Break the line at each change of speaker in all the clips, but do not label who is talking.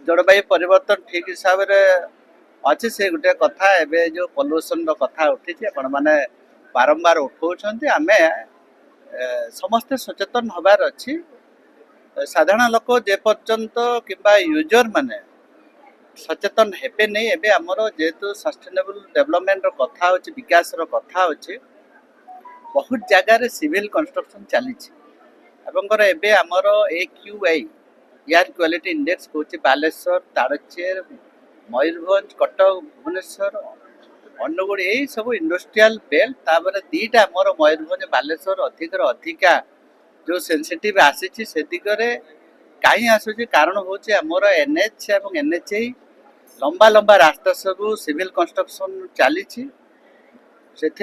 जलवायु परिवर्तन ठीक हिसाब से अच्छे से गोटे कथा एवं जो पल्यूसन कथा उठी आपण मैंने बारंबार उठाऊँ आम समस्ते सचेतन हबार अच्छी साधारण लोक जे पर्यंत कि यूजर माने सचेतन हेबे नहीं एबे आमर जेहेतु सस्टेनेबल डेवलपमेंट कथा होची विकास कथा होची बहुत जगार सिविल कंस्ट्रक्शन चली एबे आमर AQI एयर क्वालिटी इंडेक्स होची बालेश्वर तालचेर मयूरभंज कटक भुवनेश्वर अनुगुड़ यही सब इंडस्ट्रियल बेल्ट तापर दीटा आमर मयूरभंज बालेश्वर अधिका जो सेंसिटिव आसी से दिगरे कहीं आसूची कारण हूँ आमर NH और NHI लंबा लंबा रास्ता सब सिविल कंस्ट्रक्शन चली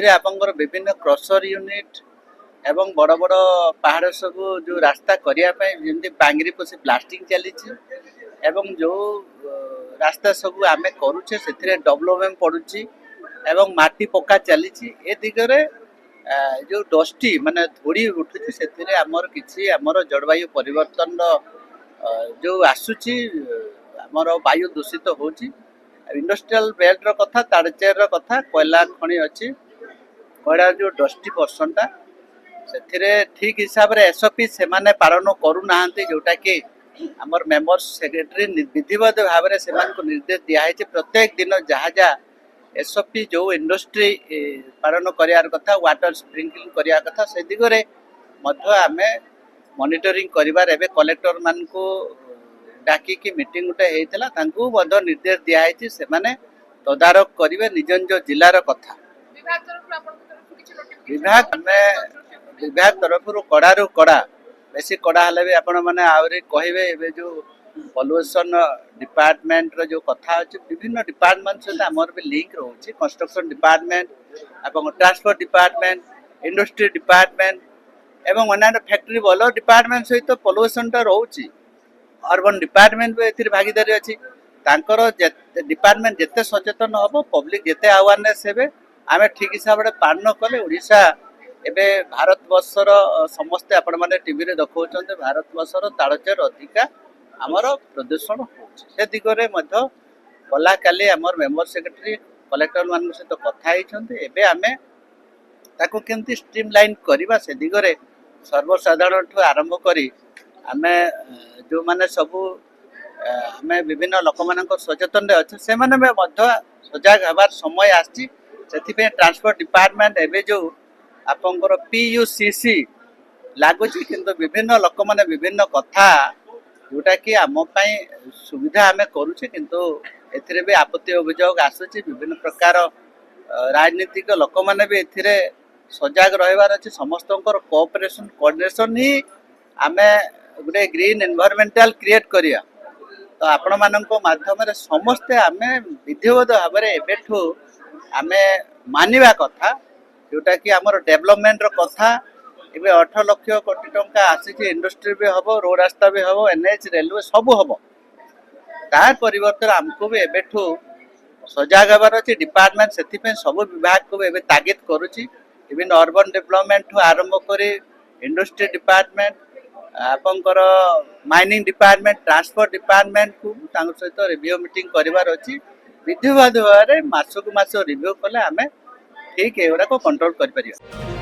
आपंकर विभिन्न क्रसर यूनिट एवं बड़ बड़ पहाड़ सब जो रास्ता करने बांगरी पशि ब्लास्टिंग चली एवं जो रास्ता सब आम करुचे से डेवलपमेंट पड़ुची एवं माटी पक्का चली ए दिगरे जो डस्टी माने धूड़ी उठुची से आमर किसी आमर जलवायु परिवर्तन जो आसूची आमर वायु दूषित होची इंडस्ट्रियल बेल्ट कथा ताड़चेर कथा कोयला खनि अच्छी कोयला जो डस्टी पर्सनटा से ठीक हिसाब से SOP से माने पालन करूना जोटा कि आमर मेंबर सेक्रेटरी विधिवत भाव से निर्देश दिखाई प्रत्येक दिन जहाँ जहाँ SOP जो इंडस्ट्री पालन करार कथा वाटर स्प्रिंकलिंग करार कथा से दिगरे आम मॉनिटरिंग करिबार एबे कलेक्टर मान को डाकी मीटिंग गोटे निर्देश दिखाई से माने तदारक करेंगे निज निज जिलार कथा विभाग तरफ कड़ा रू कड़ा बेसी कड़ा हेल्ले भी आपण मैंने आहरी कहे जो पल्यूसन डिपार्टमेंट रो जो कथा अच्छे विभिन्न डिपार्टमेंट सहित आमर भी लिंक रोचे कंस्ट्रक्शन डिपार्टमेंट और ट्रांसपोर्ट डिपार्टमेंट इंडस्ट्री डिपार्टमेंट एवं अन्य फैक्ट्री बल डिपार्टमेंट सहित पल्यूसन रोचे अर्बन डिपार्टमेंट भी ए भागीदारी अच्छी डिपार्टमेंट जिते सचेतन हम पब्लिक जिते अवेयरनेस हे आम ठीक हिसाब से पालन कले ओडिशा एबे भारत वर्षर समस्ते आपण मैंने टीवी रे देखते भारत वर्षर तालचेर अधिका आमर प्रदूषण हो दिगरे गला काली आमर मेंबर सेक्रेटरी कलेक्टर मान सहित कथा होते आम ताको केमती स्ट्रीमलाइन करवा से दिगरे सर्वसाधारण ठू आरंभ करी आम जो माने सबू आम विभिन्न लोक मान सचेतन अच्छे से सजग हबार समय आसी ट्रांसपोर्ट डिपार्टमेंट एवं जो आपंकर PUCC लगुच किंतु विभिन्न लोक माने विभिन्न कथा जोटा कि आम सुविधा आम करुचे किंतु एथिरे भी आपत्ति अभियोग आसूची विभिन्न प्रकार राजनीतिक लोक माने भी एथिरे सजग रहिबार अछि समस्त कोऑपरेशन कोऑर्डिनेशन ही आमे गोटे ग्रीन एनवायरमेंटल क्रिएट करिया तो आपण मानक माध्यम रे समस्ते आमे विधिवत भाव में एबेठू आमे मानिबा कथा जोटा कि आमर डेवलपमेंट रो कथा एबे 8 लाख कोटी टंका आसी इंडस्ट्री भी हम रोड रास्ता भी हम NH रेलवे सब हम तार परिवर्तन आमको भी एबेठू सजग हबार अच्छी डिपार्टमेंट से सब विभाग को भी तागिद करुच्ची इवन अर्बन डेवलपमेंट ठू आरंभ कर इंडस्ट्री डिपार्टमेंट आपंकर माइनिंग डिपार्टमेंट ट्रांसपोर्ट डिपार्टमेंट को सहित रिव्यू मीटिंग करार अच्छी विधिवत भाव में मासक मास रिव्यू कले आम ठीक एगुड़ा कंट्रोल कर।